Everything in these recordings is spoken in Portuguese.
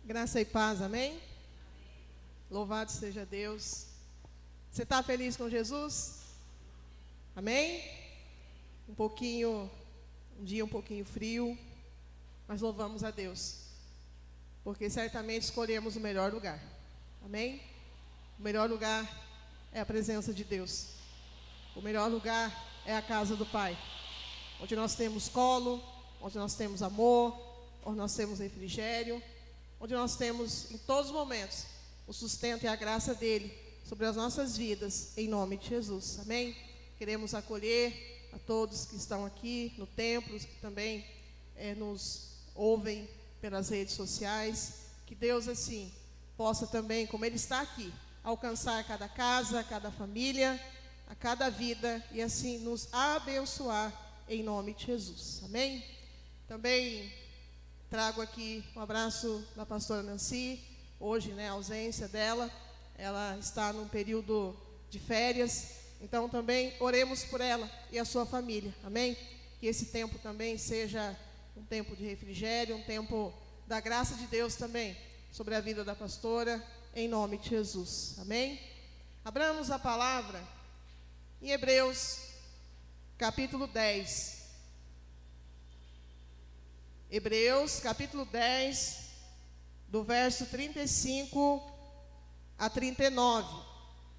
Graça e paz, amém? Louvado seja Deus. Você está feliz com Jesus? Amém? Um dia um pouquinho frio, mas louvamos a Deus, porque certamente escolhemos o melhor lugar. Amém? O melhor lugar é a presença de Deus. O melhor lugar é a casa do Pai, onde nós temos colo, onde nós temos amor, onde nós temos refrigério, onde nós temos em todos os momentos o sustento e a graça dele sobre as nossas vidas, em nome de Jesus. Amém? Queremos acolher a todos que estão aqui no templo, que também nos ouvem pelas redes sociais. Que Deus assim possa também, como Ele está aqui, alcançar cada casa, cada família, a cada vida, e assim nos abençoar em nome de Jesus. Amém? Também trago aqui um abraço da pastora Nancy. Hoje, a ausência dela, ela está num período de férias, então também oremos por ela e a sua família, amém? Que esse tempo também seja um tempo de refrigério, um tempo da graça de Deus também sobre a vida da pastora, em nome de Jesus, amém? Abramos a palavra em Hebreus, capítulo 10. Hebreus, capítulo 10, do verso 35 a 39.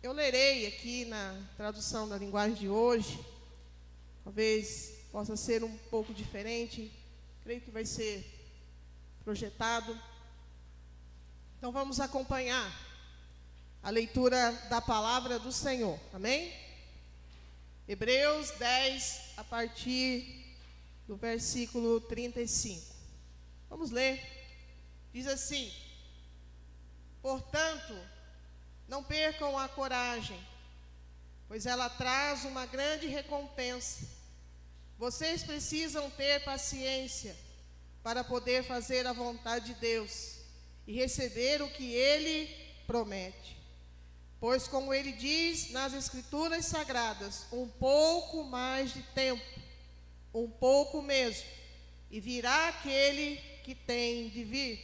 Eu lerei aqui na tradução da linguagem de hoje. Talvez possa ser um pouco diferente. Creio que vai ser projetado. Então vamos acompanhar a leitura da palavra do Senhor. Amém? Hebreus 10, a partir do versículo 35. Vamos ler. Diz assim: portanto, não percam a coragem, pois ela traz uma grande recompensa. Vocês precisam ter paciência para poder fazer a vontade de Deus e receber o que Ele promete. Pois, como Ele diz nas Escrituras Sagradas, um pouco mais de tempo, um pouco mesmo, e virá aquele que tem de vir.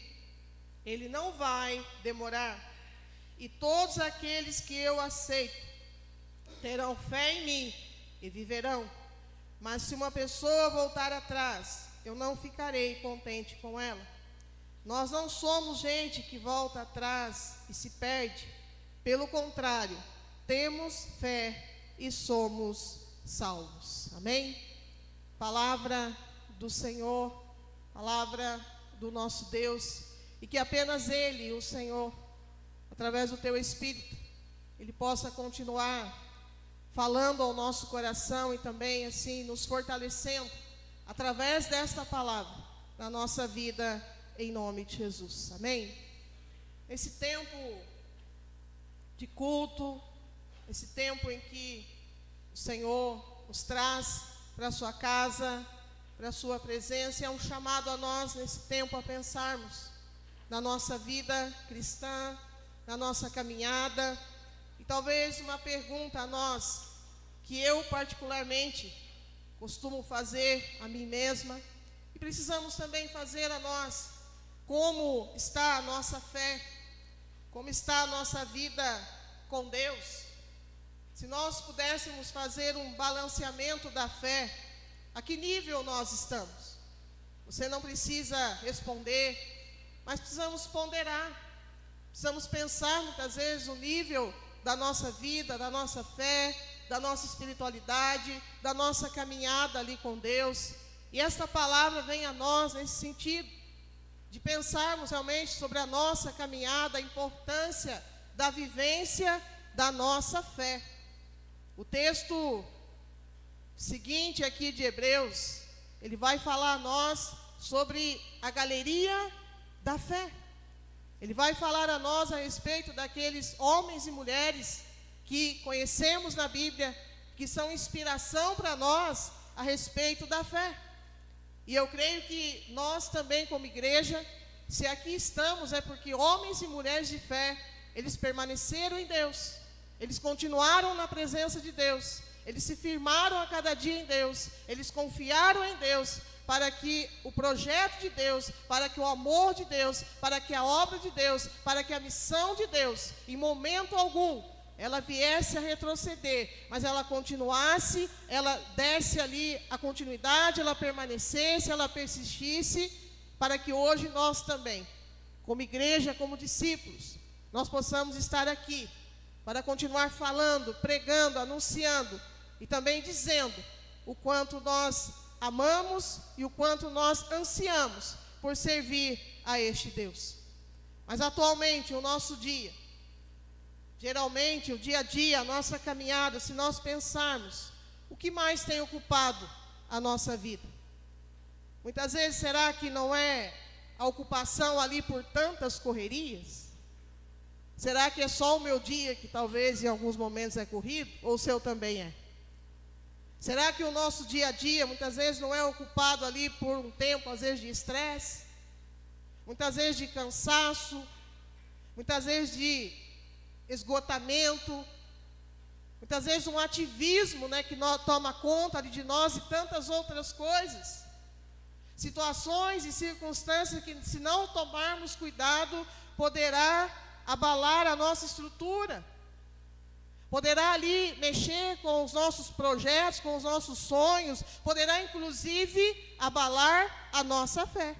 Ele não vai demorar, e todos aqueles que eu aceito terão fé em mim e viverão. Mas se uma pessoa voltar atrás, eu não ficarei contente com ela. Nós não somos gente que volta atrás e se perde. Pelo contrário, temos fé e somos salvos. Amém? Palavra do Senhor, palavra do nosso Deus, e que apenas Ele, o Senhor, através do Teu Espírito, Ele possa continuar falando ao nosso coração e também assim nos fortalecendo através desta palavra na nossa vida, em nome de Jesus. Amém? Esse tempo de culto, esse tempo em que o Senhor nos traz para a sua casa, para a sua presença, é um chamado a nós nesse tempo a pensarmos na nossa vida cristã, na nossa caminhada, e talvez uma pergunta a nós, que eu particularmente costumo fazer a mim mesma, e precisamos também fazer a nós: como está a nossa fé? Como está a nossa vida com Deus? Se nós pudéssemos fazer um balanceamento da fé, a que nível nós estamos? Você não precisa responder, mas precisamos ponderar. Precisamos pensar muitas vezes o nível da nossa vida, da nossa fé, da nossa espiritualidade, da nossa caminhada ali com Deus. E esta palavra vem a nós nesse sentido, de pensarmos realmente sobre a nossa caminhada, a importância da vivência da nossa fé. O texto seguinte aqui de Hebreus, ele vai falar a nós sobre a galeria da fé. Ele vai falar a nós a respeito daqueles homens e mulheres que conhecemos na Bíblia, que são inspiração para nós a respeito da fé. E eu creio que nós também, como igreja, se aqui estamos, é porque homens e mulheres de fé, eles permaneceram em Deus, eles continuaram na presença de Deus, eles se firmaram a cada dia em Deus, eles confiaram em Deus, para que o projeto de Deus, para que o amor de Deus, para que a obra de Deus, para que a missão de Deus, em momento algum, ela viesse a retroceder, mas ela continuasse, ela desse ali a continuidade, ela permanecesse, ela persistisse, para que hoje nós também, como igreja, como discípulos, nós possamos estar aqui, para continuar falando, pregando, anunciando, e também dizendo o quanto nós amamos e o quanto nós ansiamos por servir a este Deus. Mas atualmente, o nosso dia, geralmente, o dia a dia, a nossa caminhada, se nós pensarmos, o que mais tem ocupado a nossa vida? Muitas vezes, será que não é a ocupação ali por tantas correrias? Será que é só o meu dia que talvez em alguns momentos é corrido? Ou o seu também é? Será que o nosso dia a dia, muitas vezes, não é ocupado ali por um tempo, às vezes, de estresse? Muitas vezes de cansaço? Muitas vezes de esgotamento? Muitas vezes um ativismo, né, que toma conta de nós e tantas outras coisas. Situações e circunstâncias que, se não tomarmos cuidado, poderá abalar a nossa estrutura. Poderá ali mexer com os nossos projetos, com os nossos sonhos, poderá inclusive abalar a nossa fé.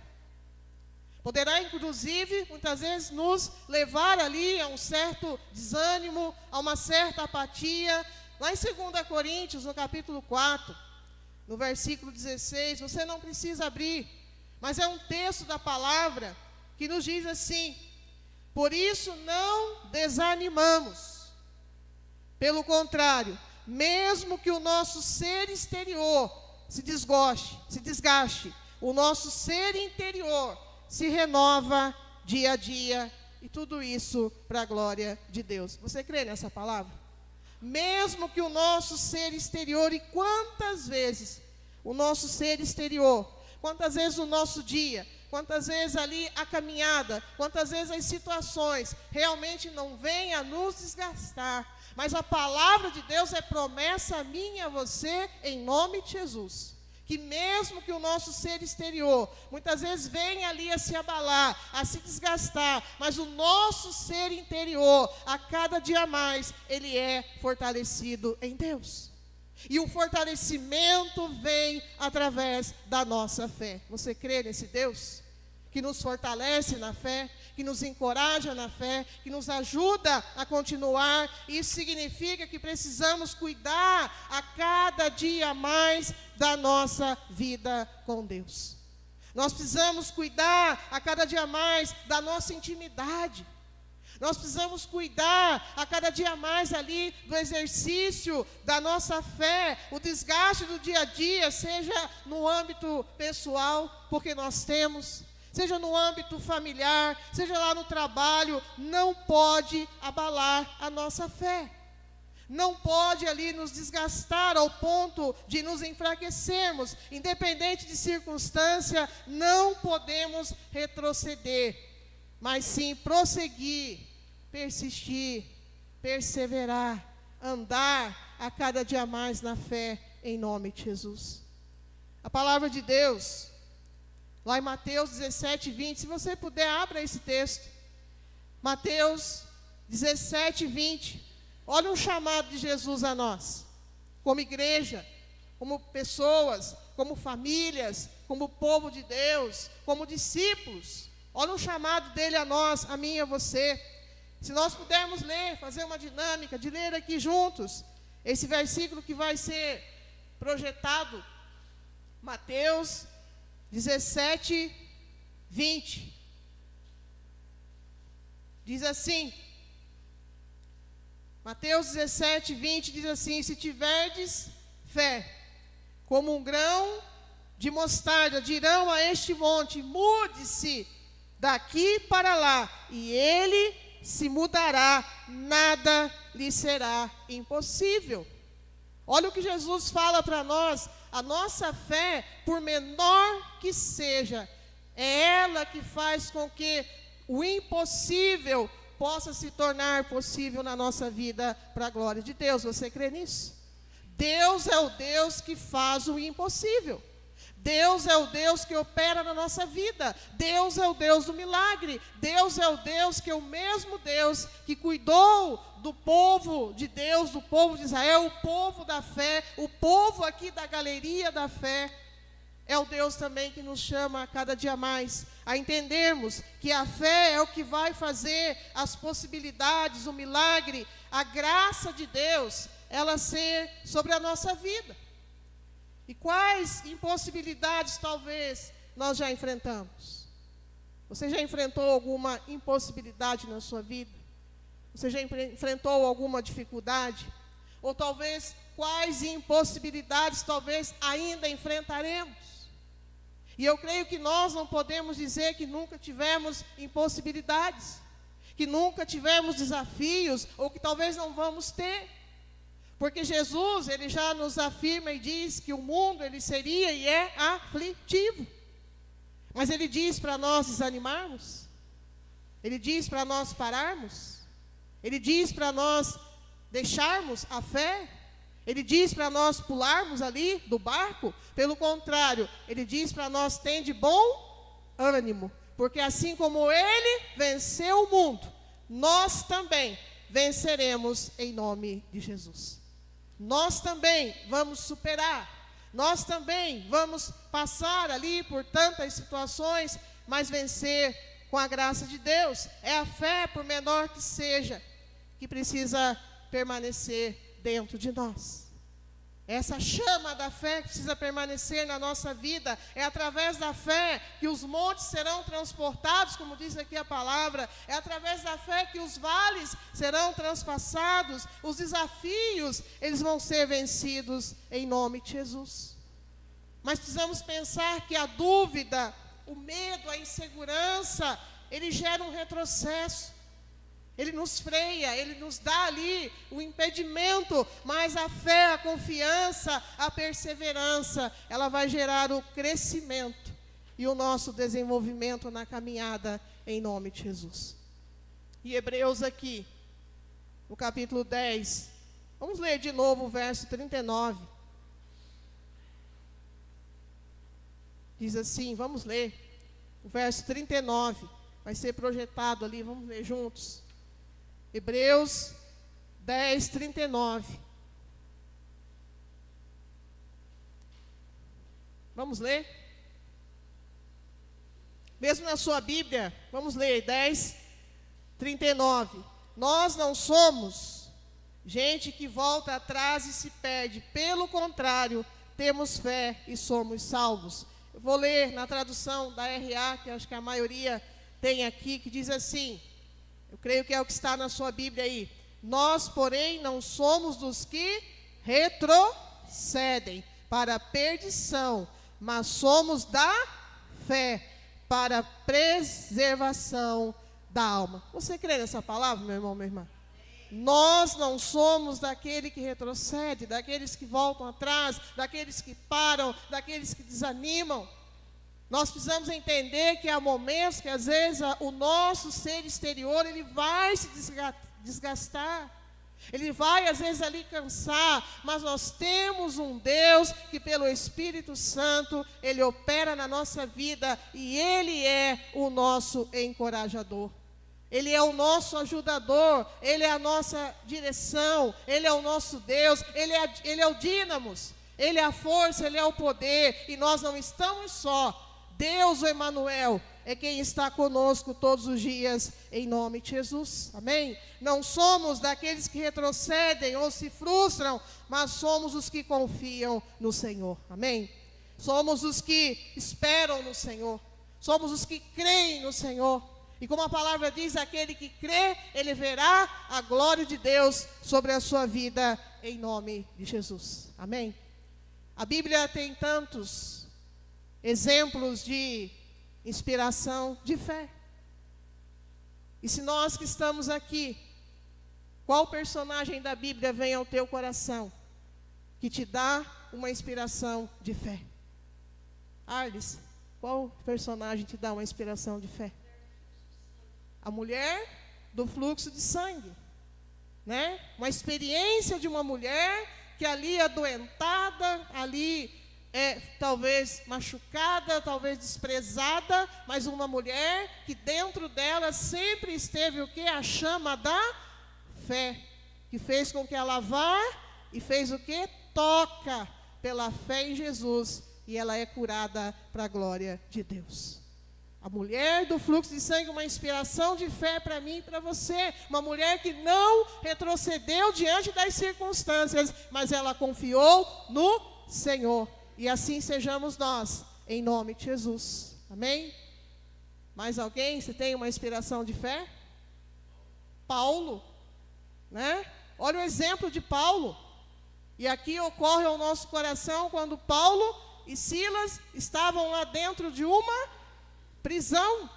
Poderá inclusive, muitas vezes, nos levar ali a um certo desânimo, a uma certa apatia. Lá em 2 Coríntios, no capítulo 4, no versículo 16, você não precisa abrir, mas é um texto da palavra que nos diz assim: por isso não desanimamos. Pelo contrário, mesmo que o nosso ser exterior se desgaste, o nosso ser interior se renova dia a dia, e tudo isso para a glória de Deus. Você crê nessa palavra? Mesmo que o nosso ser exterior, e quantas vezes o nosso ser exterior, quantas vezes o nosso dia, quantas vezes ali a caminhada, quantas vezes as situações realmente não vêm a nos desgastar, mas a palavra de Deus é promessa a mim e a você, em nome de Jesus. Que mesmo que o nosso ser exterior, muitas vezes venha ali a se abalar, a se desgastar, mas o nosso ser interior, a cada dia mais, ele é fortalecido em Deus. E o fortalecimento vem através da nossa fé. Você crê nesse Deus? Que nos fortalece na fé, que nos encoraja na fé, que nos ajuda a continuar. Isso significa que precisamos cuidar a cada dia mais da nossa vida com Deus. Nós precisamos cuidar a cada dia mais da nossa intimidade. Nós precisamos cuidar a cada dia mais ali do exercício da nossa fé, o desgaste do dia a dia, seja no âmbito pessoal, porque nós temos, seja no âmbito familiar, seja lá no trabalho, não pode abalar a nossa fé. Não pode ali nos desgastar ao ponto de nos enfraquecermos. Independente de circunstância, não podemos retroceder, mas sim prosseguir, persistir, perseverar, andar a cada dia mais na fé, em nome de Jesus. A palavra de Deus, lá em Mateus 17, 20, se você puder, abra esse texto. Mateus 17, 20. Olha o chamado de Jesus a nós, como igreja, como pessoas, como famílias, como povo de Deus, como discípulos. Olha o chamado dele a nós, a mim e a você. Se nós pudermos ler, fazer uma dinâmica de ler aqui juntos, esse versículo que vai ser projetado, Mateus 17, 20. Diz assim, Mateus 17, 20 diz assim: se tiverdes fé, como um grão de mostarda, dirão a este monte, mude-se daqui para lá, e ele se mudará, nada lhe será impossível. Olha o que Jesus fala para nós, a nossa fé, por menor que seja, é ela que faz com que o impossível possa se tornar possível na nossa vida, para a glória de Deus. Você crê nisso? Deus é o Deus que faz o impossível. Deus é o Deus que opera na nossa vida. Deus é o Deus do milagre. Deus é o Deus que é o mesmo Deus que cuidou do povo de Deus, do povo de Israel, o povo da fé, o povo aqui da galeria da fé. É o Deus também que nos chama a cada dia mais a entendermos que a fé é o que vai fazer as possibilidades, o milagre, a graça de Deus, ela ser sobre a nossa vida. E quais impossibilidades talvez nós já enfrentamos? Você já enfrentou alguma impossibilidade na sua vida? Você já enfrentou alguma dificuldade? Ou talvez quais impossibilidades talvez ainda enfrentaremos? E eu creio que nós não podemos dizer que nunca tivemos impossibilidades, que nunca tivemos desafios, ou que talvez não vamos ter. Porque Jesus, ele já nos afirma e diz que o mundo, ele seria e é aflitivo. Mas ele diz para nós desanimarmos, ele diz para nós pararmos, ele diz para nós deixarmos a fé, ele diz para nós pularmos ali do barco. Pelo contrário, ele diz para nós: tem de bom ânimo, porque assim como ele venceu o mundo, nós também venceremos em nome de Jesus. Nós também vamos superar, nós também vamos passar ali por tantas situações, mas vencer com a graça de Deus. É a fé, por menor que seja, que precisa permanecer dentro de nós. Essa chama da fé que precisa permanecer na nossa vida. É através da fé que os montes serão transportados, como diz aqui a palavra. É através da fé que os vales serão transpassados. Os desafios, eles vão ser vencidos em nome de Jesus. Mas precisamos pensar que a dúvida, o medo, a insegurança, ele gera um retrocesso. Ele nos freia, ele nos dá ali o impedimento, mas a fé, a confiança, a perseverança, ela vai gerar o crescimento e o nosso desenvolvimento na caminhada em nome de Jesus. E Hebreus aqui, no capítulo 10, vamos ler de novo o verso 39. Diz assim, vamos ler, o verso 39, vai ser projetado ali, vamos ler juntos. Hebreus 10, 39. Vamos ler? Mesmo na sua Bíblia, vamos ler 10, 39. Nós não somos gente que volta atrás e se perde. Pelo contrário, temos fé e somos salvos. Eu vou ler na tradução da RA, que acho que a maioria tem aqui, que diz assim... Eu creio que é o que está na sua Bíblia aí. Nós, porém, não somos dos que retrocedem para a perdição, mas somos da fé para a preservação da alma. Você crê nessa palavra, meu irmão, minha irmã? Nós não somos daquele que retrocede, daqueles que voltam atrás, daqueles que param, daqueles que desanimam. Nós precisamos entender que há momentos que às vezes o nosso ser exterior, ele vai se desgastar. Ele vai às vezes ali cansar, mas nós temos um Deus que pelo Espírito Santo, ele opera na nossa vida e ele é o nosso encorajador. Ele é o nosso ajudador, ele é a nossa direção, ele é o nosso Deus, ele é o dínamos, ele é a força, ele é o poder e nós não estamos só. Deus, o Emanuel, é quem está conosco todos os dias, em nome de Jesus, amém? Não somos daqueles que retrocedem ou se frustram, mas somos os que confiam no Senhor, amém? Somos os que esperam no Senhor, somos os que creem no Senhor, e como a palavra diz, aquele que crê, ele verá a glória de Deus sobre a sua vida, em nome de Jesus, amém? A Bíblia tem tantos exemplos de inspiração de fé. E se nós que estamos aqui, qual personagem da Bíblia vem ao teu coração que te dá uma inspiração de fé? Arles, qual personagem te dá uma inspiração de fé? A mulher do fluxo de sangue, né? Uma experiência de uma mulher que ali adoentada, ali talvez machucada, talvez desprezada, mas uma mulher que dentro dela sempre esteve o quê? A chama da fé, que fez com que ela vá e fez o quê? Toca pela fé em Jesus, e ela é curada para a glória de Deus. A mulher do fluxo de sangue, uma inspiração de fé para mim e para você. Uma mulher que não retrocedeu diante das circunstâncias, mas ela confiou no Senhor. E assim sejamos nós, em nome de Jesus. Amém? Mais alguém? Você tem uma inspiração de fé? Paulo, né? Olha o exemplo de Paulo. E aqui ocorre ao nosso coração quando Paulo e Silas estavam lá dentro de uma prisão.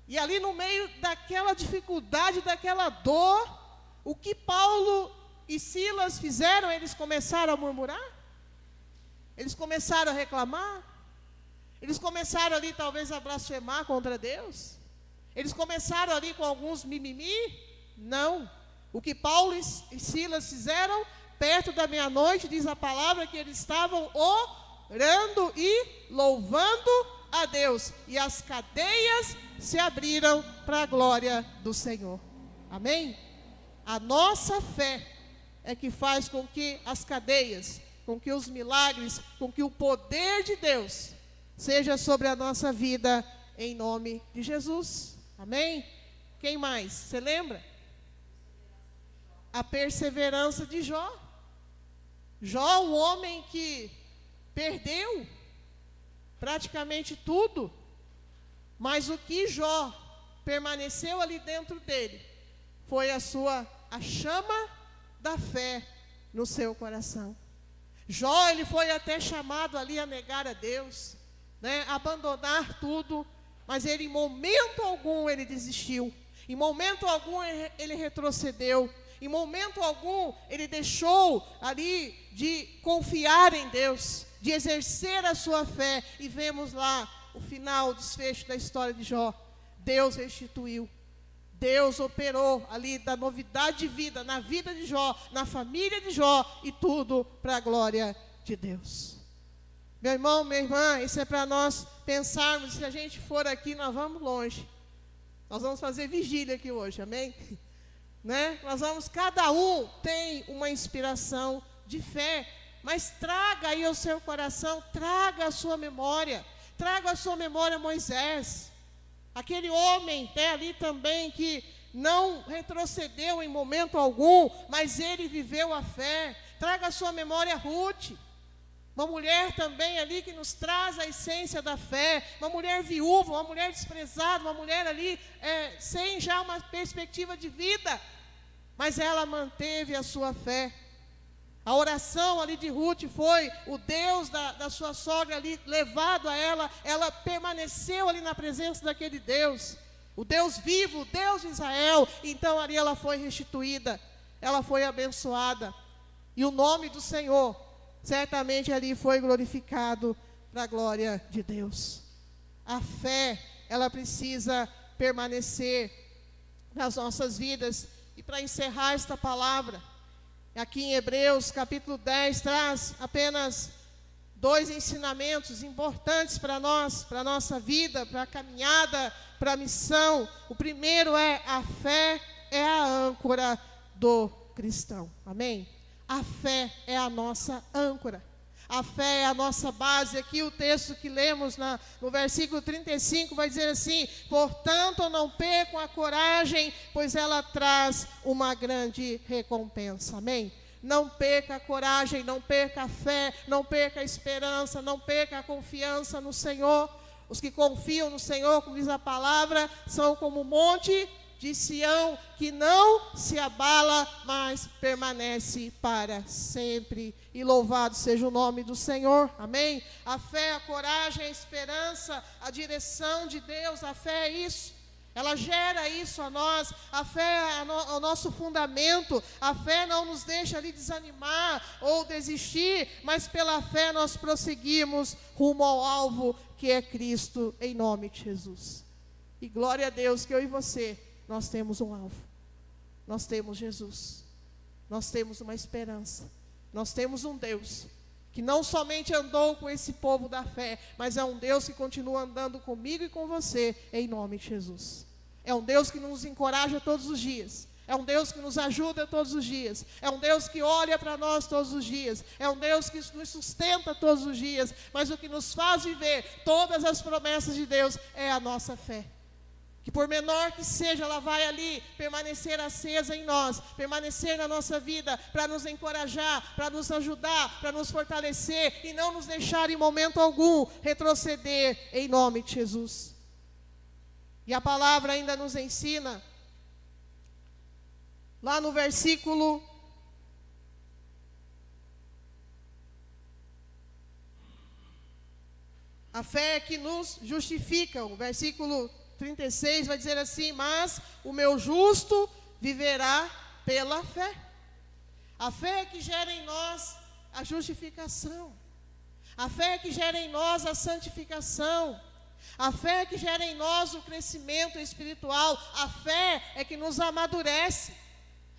E ali no meio daquela dificuldade, daquela dor, o que Paulo e Silas fizeram? Eles começaram a murmurar? Eles começaram a reclamar? Eles começaram ali talvez a blasfemar contra Deus? Eles começaram ali com alguns mimimi? Não. O que Paulo e Silas fizeram, perto da meia-noite, diz a palavra que eles estavam orando e louvando a Deus. E as cadeias se abriram para a glória do Senhor. Amém? A nossa fé é que faz com que as cadeias, com que os milagres, com que o poder de Deus seja sobre a nossa vida, em nome de Jesus. Amém? Quem mais? Você lembra? A perseverança de Jó. Jó, um homem que perdeu praticamente tudo, mas o que Jó permaneceu ali dentro dele foi a chama da fé no seu coração. Jó, ele foi até chamado ali a negar a Deus, né, abandonar tudo, mas ele em momento algum ele desistiu, em momento algum ele retrocedeu, em momento algum ele deixou ali de confiar em Deus, de exercer a sua fé. E vemos lá o final, o desfecho da história de Jó. Deus restituiu, Deus operou ali da novidade de vida, na vida de Jó, na família de Jó, e tudo para a glória de Deus. Meu irmão, minha irmã, isso é para nós pensarmos. Se a gente for aqui, nós vamos longe. Nós vamos fazer vigília aqui hoje, amém? Né? Cada um tem uma inspiração de fé, mas traga aí ao seu coração, traga a sua memória Moisés, aquele homem ali também que não retrocedeu em momento algum, mas ele viveu a fé. Traga a sua memória Ruth, uma mulher também ali que nos traz a essência da fé, uma mulher viúva, uma mulher desprezada, uma mulher ali sem já uma perspectiva de vida, mas ela manteve a sua fé. A oração ali de Ruth foi o Deus da sua sogra ali levado a ela permaneceu ali na presença daquele Deus, o Deus vivo, o Deus de Israel. Então ali ela foi restituída, ela foi abençoada, e o nome do Senhor certamente ali foi glorificado para a glória de Deus. A fé, ela precisa permanecer nas nossas vidas. E para encerrar esta palavra, aqui em Hebreus capítulo 10, traz apenas 2 ensinamentos importantes para nós, para a nossa vida, para a caminhada, para a missão. O primeiro é: a fé é a âncora do cristão. Amém? A fé é a nossa âncora. A fé é a nossa base. Aqui o texto que lemos no versículo 35 vai dizer assim: portanto, não percam a coragem, pois ela traz uma grande recompensa. Amém? Não perca a coragem, não perca a fé, não perca a esperança, não perca a confiança no Senhor. Os que confiam no Senhor, como diz a palavra, são como o monte de Sião, que não se abala, mas permanece para sempre. E louvado seja o nome do Senhor. Amém? A fé, a coragem, a esperança, a direção de Deus, a fé é isso. Ela gera isso a nós. A fé é o nosso fundamento. A fé não nos deixa ali desanimar ou desistir, mas pela fé nós prosseguimos rumo ao alvo, que é Cristo, em nome de Jesus. E glória a Deus que eu e você, nós temos um alvo, nós temos Jesus, nós temos uma esperança, nós temos um Deus que não somente andou com esse povo da fé, mas é um Deus que continua andando comigo e com você, em nome de Jesus. É um Deus que nos encoraja todos os dias. É um Deus que nos ajuda todos os dias. É um Deus que olha para nós todos os dias. É um Deus que nos sustenta todos os dias. Mas o que nos faz viver todas as promessas de Deus é a nossa fé. Que por menor que seja, ela vai ali permanecer acesa em nós, permanecer na nossa vida, para nos encorajar, para nos ajudar, para nos fortalecer e não nos deixar em momento algum retroceder em nome de Jesus. E a palavra ainda nos ensina, lá no versículo 'A fé é que nos justifica', o versículo 36 vai dizer assim: 'Mas o meu justo viverá pela fé'. A fé é que gera em nós a justificação. A fé é que gera em nós a santificação. A fé é que gera em nós o crescimento espiritual. A fé é que nos amadurece.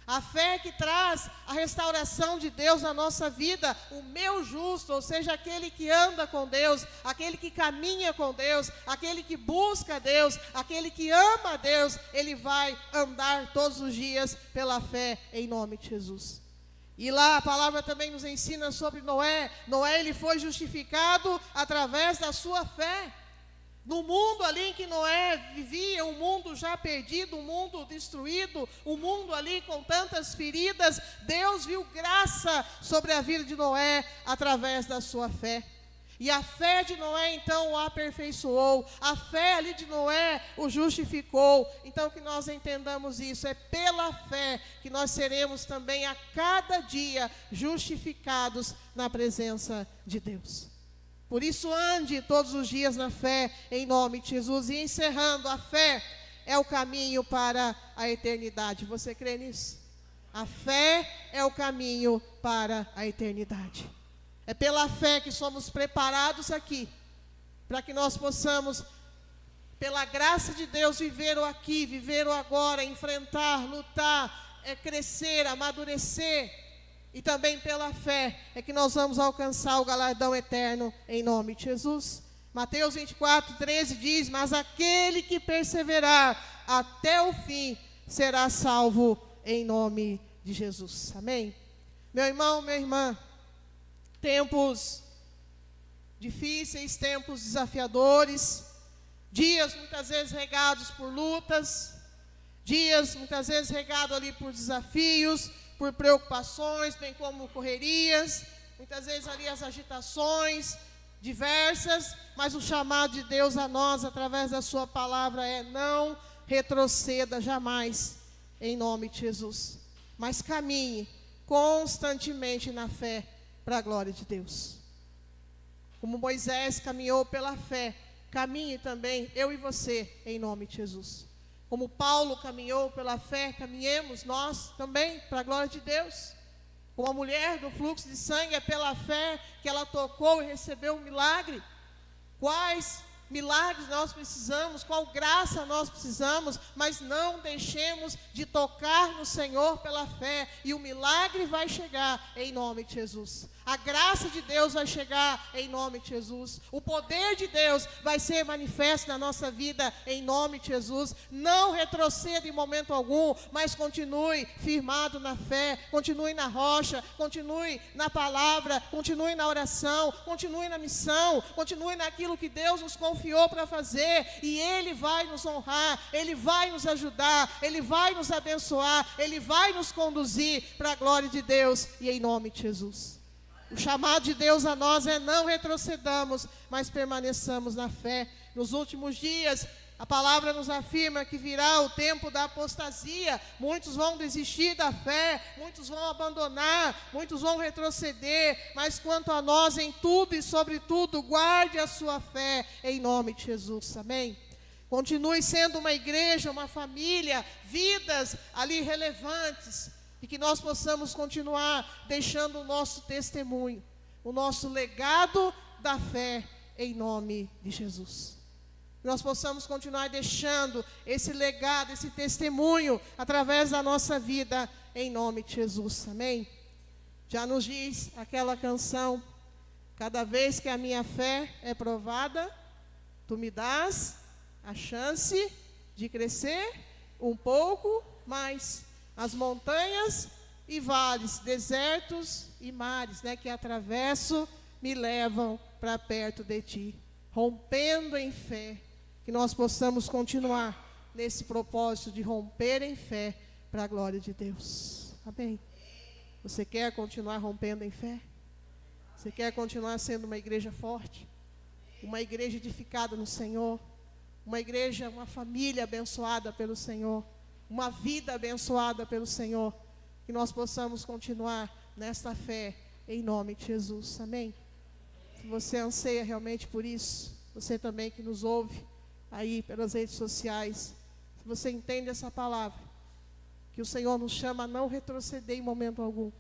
A fé que traz a restauração de Deus na nossa vida. O meu justo, ou seja, aquele que anda com Deus, aquele que caminha com Deus, aquele que busca Deus, aquele que ama a Deus, ele vai andar todos os dias pela fé em nome de Jesus. E lá a palavra também nos ensina sobre Noé. Noé, ele foi justificado através da sua fé. No mundo ali em que Noé vivia, um mundo já perdido, um mundo destruído, um mundo ali com tantas feridas, Deus viu graça sobre a vida de Noé através da sua fé. E a fé de Noé então o aperfeiçoou, a fé ali de Noé o justificou. Então que nós entendamos isso, é pela fé que nós seremos também a cada dia justificados na presença de Deus. Por isso ande todos os dias na fé, em nome de Jesus. E encerrando, a fé é o caminho para a eternidade. Você crê nisso? A fé é o caminho para a eternidade. É pela fé que somos preparados aqui, para que nós possamos, pela graça de Deus, viver o aqui, viver o agora, enfrentar, lutar, crescer, amadurecer. E também pela fé é que nós vamos alcançar o galardão eterno em nome de Jesus. Mateus 24, 13 diz: Mas aquele que perseverar até o fim será salvo em nome de Jesus. Amém? Meu irmão, minha irmã, tempos difíceis, tempos desafiadores, dias muitas vezes regados por lutas, dias muitas vezes regados ali por desafios, por preocupações, bem como correrias, muitas vezes ali as agitações diversas, mas o chamado de Deus a nós, através da sua palavra, é: não retroceda jamais, em nome de Jesus, mas caminhe constantemente na fé, para a glória de Deus. Como Moisés caminhou pela fé, caminhe também, eu e você, em nome de Jesus. Como Paulo caminhou pela fé, caminhemos nós também, para a glória de Deus. Como a mulher do fluxo de sangue, é pela fé que ela tocou e recebeu um milagre. Quais milagres nós precisamos, qual graça nós precisamos, mas não deixemos de tocar no Senhor pela fé, e o milagre vai chegar em nome de Jesus. A graça de Deus vai chegar em nome de Jesus. O poder de Deus vai ser manifesto na nossa vida em nome de Jesus. Não retroceda em momento algum, mas continue firmado na fé, continue na rocha, continue na palavra, continue na oração, continue na missão, continue naquilo que Deus nos confiou para fazer, e Ele vai nos honrar, Ele vai nos ajudar, Ele vai nos abençoar, Ele vai nos conduzir para a glória de Deus e em nome de Jesus. O chamado de Deus a nós é: não retrocedamos, mas permaneçamos na fé. Nos últimos dias, a palavra nos afirma que virá o tempo da apostasia. Muitos vão desistir da fé, muitos vão abandonar, muitos vão retroceder. Mas quanto a nós, em tudo e sobretudo, guarde a sua fé em nome de Jesus. Amém? Continue sendo uma igreja, uma família, vidas ali relevantes. E que nós possamos continuar deixando o nosso testemunho, o nosso legado da fé em nome de Jesus. Que nós possamos continuar deixando esse legado, esse testemunho, através da nossa vida, em nome de Jesus. Amém? Já nos diz aquela canção: Cada vez que a minha fé é provada, tu me dás a chance de crescer um pouco mais. As montanhas e vales, desertos e mares, né, que atravesso, me levam para perto de ti. Rompendo em fé, que nós possamos continuar nesse propósito de romper em fé para a glória de Deus. Amém? Você quer continuar rompendo em fé? Você quer continuar sendo uma igreja forte? Uma igreja edificada no Senhor? Uma igreja, uma família abençoada pelo Senhor? Uma vida abençoada pelo Senhor? Que nós possamos continuar nesta fé, em nome de Jesus. Amém? Se você anseia realmente por isso, você também que nos ouve aí pelas redes sociais, se você entende essa palavra, que o Senhor nos chama a não retroceder em momento algum,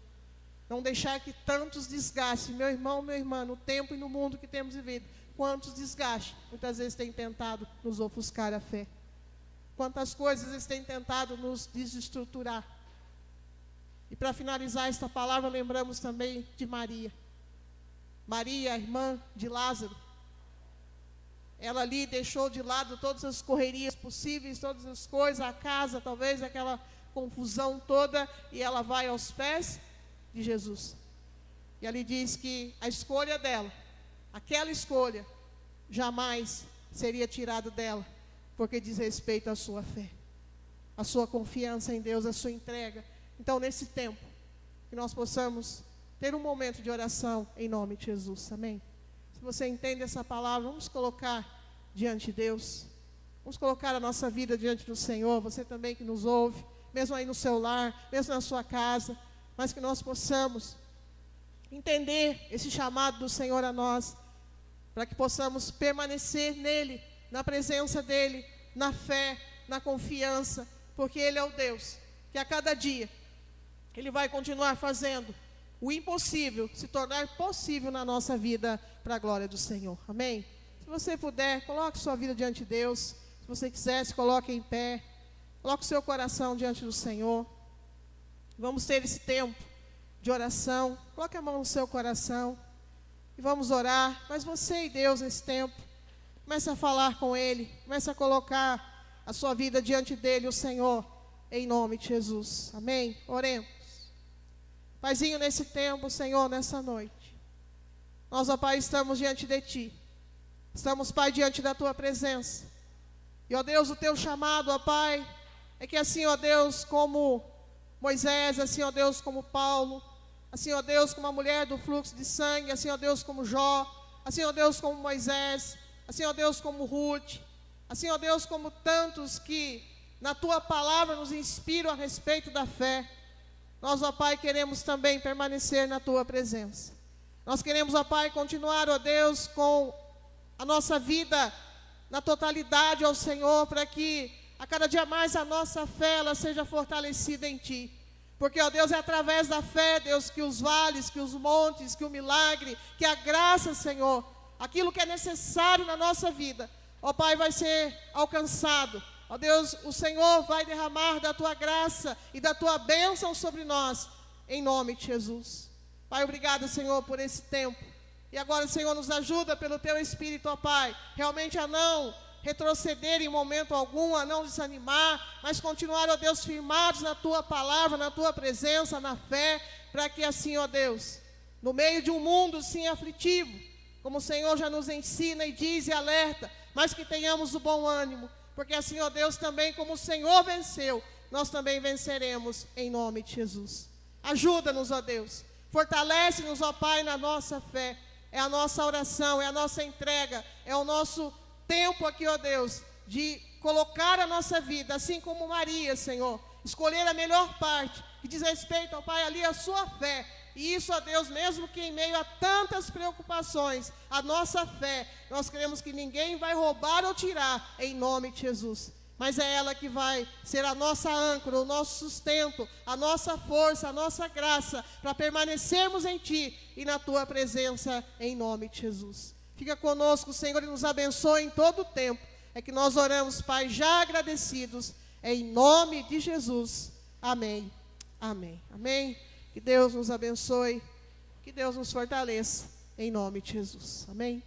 não deixar que tantos desgastes, meu irmão, minha irmã, no tempo e no mundo que temos vivido, quantos desgastes muitas vezes têm tentado nos ofuscar a fé, quantas coisas eles têm tentado nos desestruturar. E para finalizar esta palavra, lembramos também de Maria, a irmã de Lázaro. Ela ali deixou de lado todas as correrias possíveis, todas as coisas, a casa, talvez aquela confusão toda, e ela vai aos pés de Jesus. E ali diz que a escolha dela, aquela escolha, jamais seria tirada dela, porque diz respeito à sua fé, à sua confiança em Deus, à sua entrega. Então, nesse tempo, que nós possamos ter um momento de oração em nome de Jesus. Amém? Se você entende essa palavra, vamos colocar diante de Deus. Vamos colocar a nossa vida diante do Senhor. Você também que nos ouve, mesmo aí no seu lar, mesmo na sua casa, mas que nós possamos entender esse chamado do Senhor a nós, para que possamos permanecer nele, na presença dele, na fé, na confiança, porque ele é o Deus que a cada dia ele vai continuar fazendo o impossível se tornar possível na nossa vida, para a glória do Senhor. Amém? Se você puder, coloque sua vida diante de Deus. Se você quiser, se coloque em pé. Coloque o seu coração diante do Senhor. Vamos ter esse tempo de oração. Coloque a mão no seu coração e vamos orar. Mas você e Deus nesse tempo, comece a falar com Ele. Comece a colocar a sua vida diante dEle, o Senhor, em nome de Jesus. Amém? Oremos. Paizinho, nesse tempo, Senhor, nessa noite, nós, ó Pai, estamos diante de Ti. Estamos, Pai, diante da Tua presença. E, ó Deus, o Teu chamado, ó Pai, é que assim, ó Deus, como Moisés, assim, ó Deus, como Paulo, assim, ó Deus, como a mulher do fluxo de sangue, assim, ó Deus, como Jó, assim, ó Deus, como Moisés, assim, ó Deus, como Ruth, assim, ó Deus, como tantos que na Tua palavra nos inspiram a respeito da fé. Nós, ó Pai, queremos também permanecer na Tua presença. Nós queremos, ó Pai, continuar, ó Deus, com a nossa vida na totalidade ao Senhor, para que a cada dia mais a nossa fé ela seja fortalecida em Ti. Porque, ó Deus, é através da fé, Deus, que os vales, que os montes, que o milagre, que a graça, Senhor, aquilo que é necessário na nossa vida, ó Pai, vai ser alcançado. Ó Deus, o Senhor vai derramar da Tua graça e da Tua bênção sobre nós, em nome de Jesus. Pai, obrigado, Senhor, por esse tempo. E agora, Senhor, nos ajuda pelo Teu Espírito, ó Pai, realmente a não retroceder em momento algum, a não desanimar, mas continuar, ó Deus, firmados na Tua palavra, na Tua presença, na fé, para que assim, ó Deus, no meio de um mundo, sim, aflitivo, como o Senhor já nos ensina e diz e alerta, mas que tenhamos o bom ânimo, porque assim, ó Deus, também como o Senhor venceu, nós também venceremos em nome de Jesus. Ajuda-nos, ó Deus, fortalece-nos, ó Pai, na nossa fé. É a nossa oração, é a nossa entrega, é o nosso tempo aqui, ó Deus, de colocar a nossa vida, assim como Maria, Senhor, escolher a melhor parte, que diz respeito, ó Pai, ali a sua fé. E isso, ó Deus, mesmo que em meio a tantas preocupações, a nossa fé, nós queremos que ninguém vai roubar ou tirar, em nome de Jesus. Mas é ela que vai ser a nossa âncora, o nosso sustento, a nossa força, a nossa graça, para permanecermos em Ti e na Tua presença, em nome de Jesus. Fica conosco, Senhor, e nos abençoe em todo o tempo. É que nós oramos, Pai, já agradecidos, em nome de Jesus. Amém. Amém. Amém. Que Deus nos abençoe, que Deus nos fortaleça. em nome de Jesus. Amém?